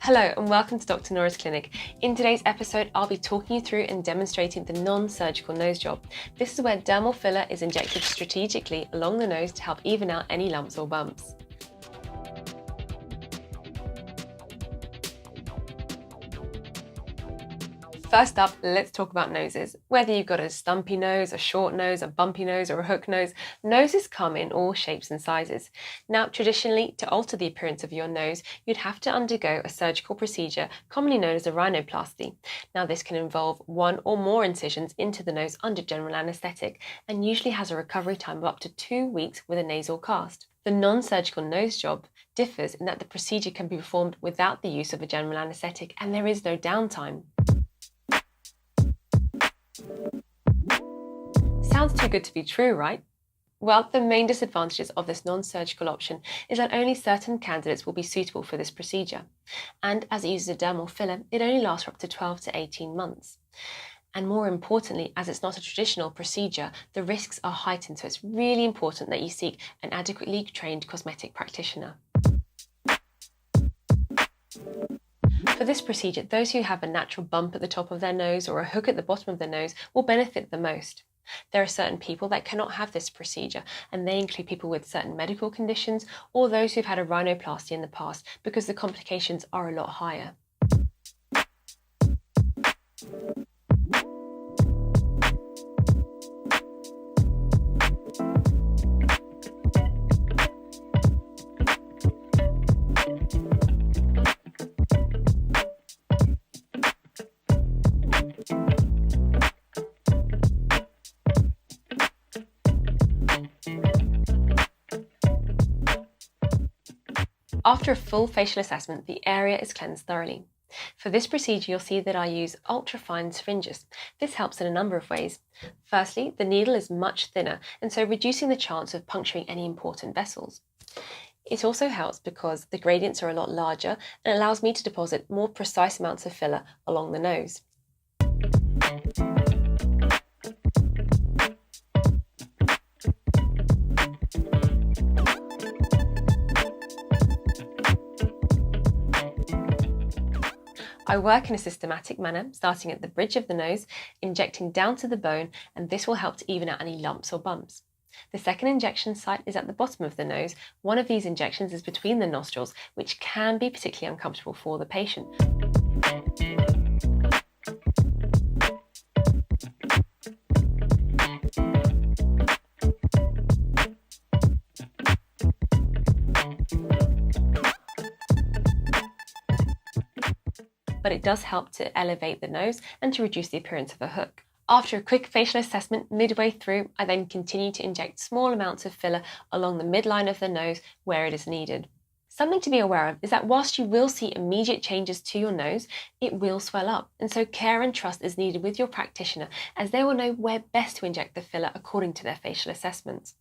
Hello and welcome to Dr. Nora's Clinic. In today's episode, I'll be talking you through and demonstrating the non-surgical nose job. This is where dermal filler is injected strategically along the nose to help even out any lumps or bumps. First up, let's talk about noses. Whether you've got a stumpy nose, a short nose, a bumpy nose, or a hook nose, noses come in all shapes and sizes. Now, traditionally, to alter the appearance of your nose, you'd have to undergo a surgical procedure, commonly known as a rhinoplasty. Now, this can involve one or more incisions into the nose under general anaesthetic, and usually has a recovery time of up to 2 weeks with a nasal cast. The non-surgical nose job differs in that the procedure can be performed without the use of a general anaesthetic, and there is no downtime. Sounds too good to be true, right? Well, the main disadvantages of this non-surgical option is that only certain candidates will be suitable for this procedure. And as it uses a dermal filler, it only lasts for up to 12 to 18 months. And more importantly, as it's not a traditional procedure, the risks are heightened, so it's really important that you seek an adequately trained cosmetic practitioner. For this procedure, those who have a natural bump at the top of their nose or a hook at the bottom of their nose will benefit the most. There are certain people that cannot have this procedure, and they include people with certain medical conditions or those who've had a rhinoplasty in the past because the complications are a lot higher. After a full facial assessment, the area is cleansed thoroughly. For this procedure, you'll see that I use ultrafine syringes. This helps in a number of ways. Firstly, the needle is much thinner, and so reducing the chance of puncturing any important vessels. It also helps because the gradients are a lot larger and allows me to deposit more precise amounts of filler along the nose. I work in a systematic manner, starting at the bridge of the nose, injecting down to the bone, and this will help to even out any lumps or bumps. The second injection site is at the bottom of the nose. One of these injections is between the nostrils, which can be particularly uncomfortable for the patient. But it does help to elevate the nose and to reduce the appearance of a hook. After a quick facial assessment midway through, I then continue to inject small amounts of filler along the midline of the nose where it is needed. Something to be aware of is that whilst you will see immediate changes to your nose, it will swell up, and so care and trust is needed with your practitioner, as they will know where best to inject the filler according to their facial assessments.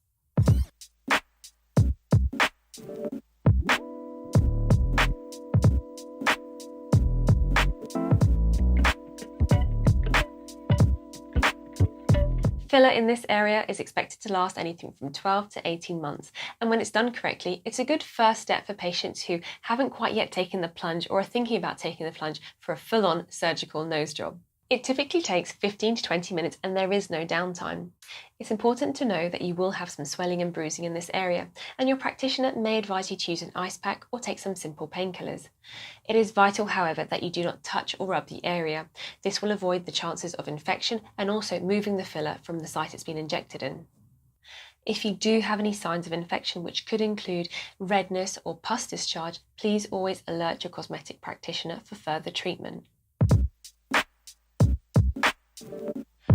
Filler in this area is expected to last anything from 12 to 18 months, and when it's done correctly, it's a good first step for patients who haven't quite yet taken the plunge or are thinking about taking the plunge for a full-on surgical nose job. It typically takes 15 to 20 minutes and there is no downtime. It's important to know that you will have some swelling and bruising in this area, and your practitioner may advise you to use an ice pack or take some simple painkillers. It is vital, however, that you do not touch or rub the area. This will avoid the chances of infection and also moving the filler from the site it's been injected in. If you do have any signs of infection, which could include redness or pus discharge, please always alert your cosmetic practitioner for further treatment.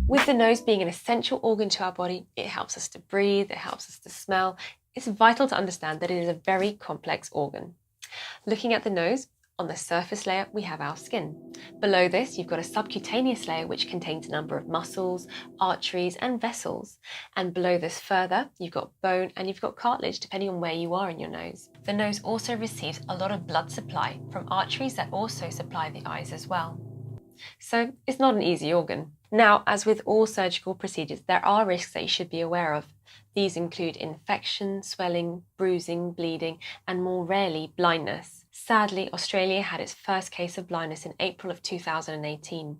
With the nose being an essential organ to our body, it helps us to breathe, it helps us to smell. It's vital to understand that it is a very complex organ. Looking at the nose, on the surface layer we have our skin. Below this you've got a subcutaneous layer which contains a number of muscles, arteries and vessels. And below this further you've got bone and you've got cartilage depending on where you are in your nose. The nose also receives a lot of blood supply from arteries that also supply the eyes as well. So it's not an easy organ. Now, as with all surgical procedures, there are risks that you should be aware of. These include infection, swelling, bruising, bleeding, and more rarely, blindness. Sadly, Australia had its first case of blindness in April of 2018.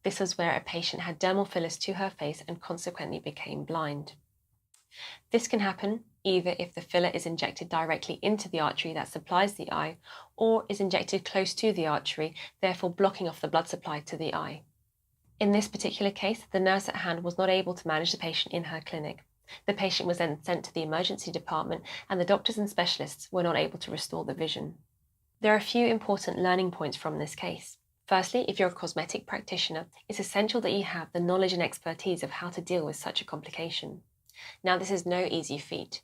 This was where a patient had dermal fillers to her face and consequently became blind. This can happen either if the filler is injected directly into the artery that supplies the eye, or is injected close to the artery, therefore blocking off the blood supply to the eye. In this particular case, the nurse at hand was not able to manage the patient in her clinic. The patient was then sent to the emergency department, and the doctors and specialists were not able to restore the vision. There are a few important learning points from this case. Firstly, if you're a cosmetic practitioner, it's essential that you have the knowledge and expertise of how to deal with such a complication. Now, this is no easy feat.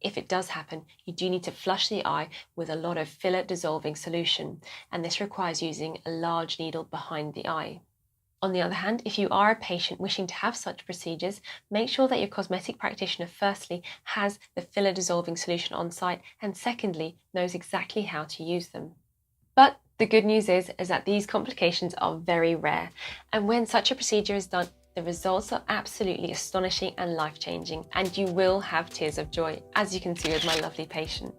If it does happen, you do need to flush the eye with a lot of filler dissolving solution, and this requires using a large needle behind the eye. On the other hand, if you are a patient wishing to have such procedures, make sure that your cosmetic practitioner firstly has the filler dissolving solution on site, and secondly knows exactly how to use them. But the good news is that these complications are very rare, and when such a procedure is done, the results are absolutely astonishing and life-changing, and you will have tears of joy, as you can see with my lovely patient.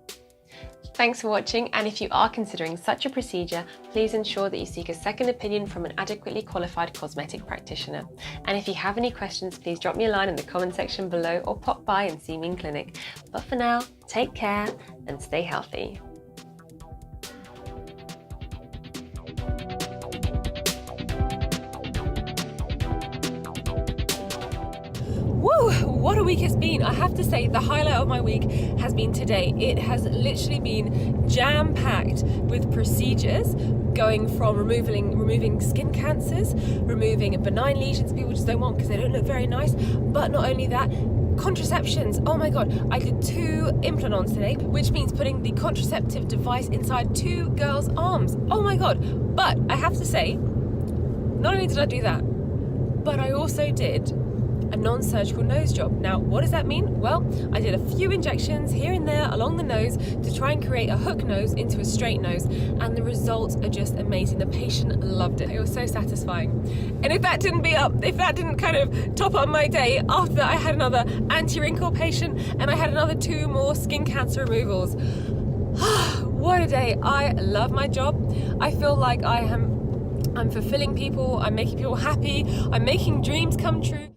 Thanks for watching, and if you are considering such a procedure, please ensure that you seek a second opinion from an adequately qualified cosmetic practitioner. And if you have any questions, please drop me a line in the comment section below or pop by and see me in clinic. But for now, take care and stay healthy. Woo! What a week it's been. I have to say the highlight of my week has been today. It has literally been jam-packed with procedures, going from removing skin cancers, removing benign lesions people just don't want because they don't look very nice, but not only that, contraceptions. Oh my god, I did 2 implants today, which means putting the contraceptive device inside 2 girls' arms. Oh my god. But I have to say, not only did I do that, but I also did a non-surgical nose job. Now, what does that mean? Well, I did a few injections here and there along the nose to try and create a hook nose into a straight nose, and the results are just amazing. The patient loved it. It was so satisfying. And if that didn't kind of top up my day, after that I had another anti-wrinkle patient, and I had another 2 more skin cancer removals. What a day. I love my job. I feel like I'm fulfilling people, I'm making people happy, I'm making dreams come true.